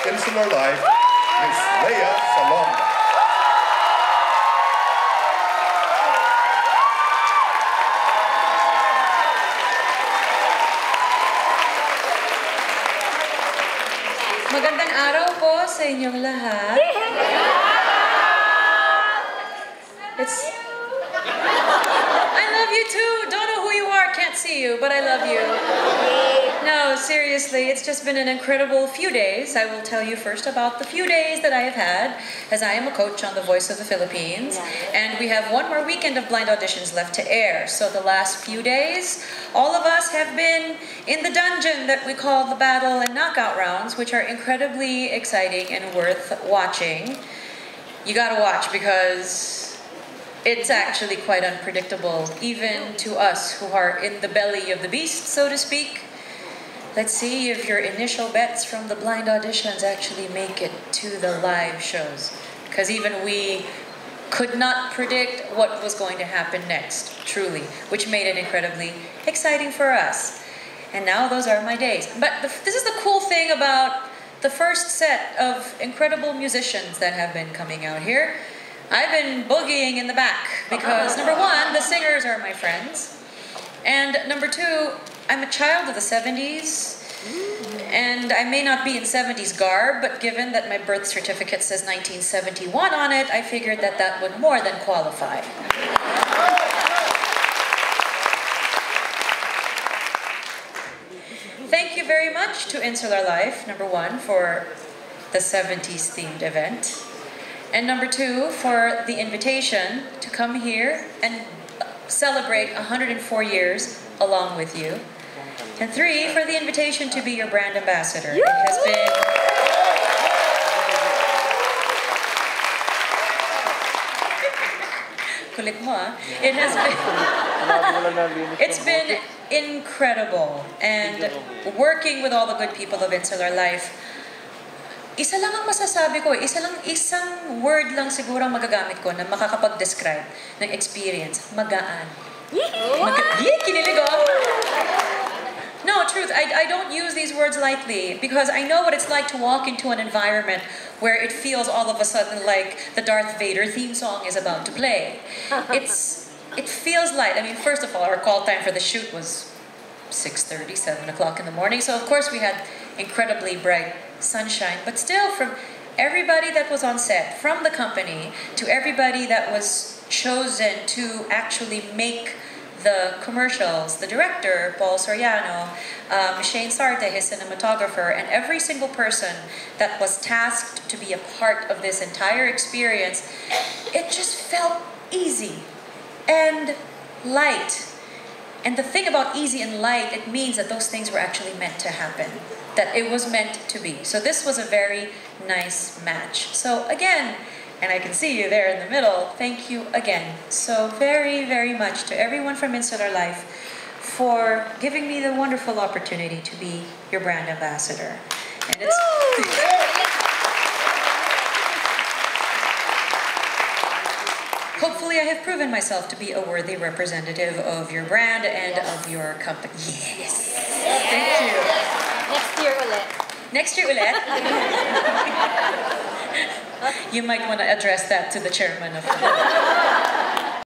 Insular Life, Miss Lea Salonga. Magandang araw po sa inyong lahat. I love you too. Don't know who you are, can't see you, but I love you. No, seriously, it's just been an incredible few days. I will tell you first about the few days that I have had, as I am a coach on The Voice of the Philippines, and we have one more weekend of blind auditions left to air. So the last few days, all of us have been in the dungeon that we call the battle and knockout rounds, which are incredibly exciting and worth watching. You gotta watch because it's actually quite unpredictable, even to us who are in the belly of the beast, so to speak. Let's see if your initial bets from the blind auditions actually make it to the live shows. Because even we could not predict what was going to happen next, truly, which made it incredibly exciting for us. And now those are my days. But this is the cool thing about the first set of incredible musicians that have been coming out here. I've been boogieing in the back because, number one, the singers are my friends. And number two, I'm a child of the 70s. And I may not be in 70s garb, but given that my birth certificate says 1971 on it, I figured that that would more than qualify. Thank you very much to Insular Life, number one, for the 70s themed event. And number two, for the invitation to come here and celebrate 104 years along with you. And three, for the invitation to be your brand ambassador. It has been... Kulit mo, ah. It has been... It's been incredible. And working with all the good people of Insular Life, isa lang ang masasabi ko, isang word lang siguro ang magagamit ko na makakapag-describe ng experience. Magaan. Kinilig ako. No, truth, I don't use these words lightly because I know what it's like to walk into an environment where it feels all of a sudden like the Darth Vader theme song is about to play. It feels light. I mean, first of all, our call time for the shoot was 6:30, 7 o'clock in the morning. So of course we had incredibly bright sunshine, but still, from everybody that was on set, from the company to everybody that was chosen to actually make the commercials, the director, Paul Soriano, Shane Sarte, his cinematographer, and every single person that was tasked to be a part of this entire experience, it just felt easy and light. And the thing about easy and light, it means that those things were actually meant to happen, that it was meant to be. So this was a very nice match. So again, and I can see you there in the middle, thank you again so very, very much to everyone from Insular Life for giving me the wonderful opportunity to be your brand ambassador. And it's... Hopefully I have proven myself to be a worthy representative of your brand and of your company. Yes! Thank you. Next year ulit. Next year ulit? You might want to address that to the chairman of the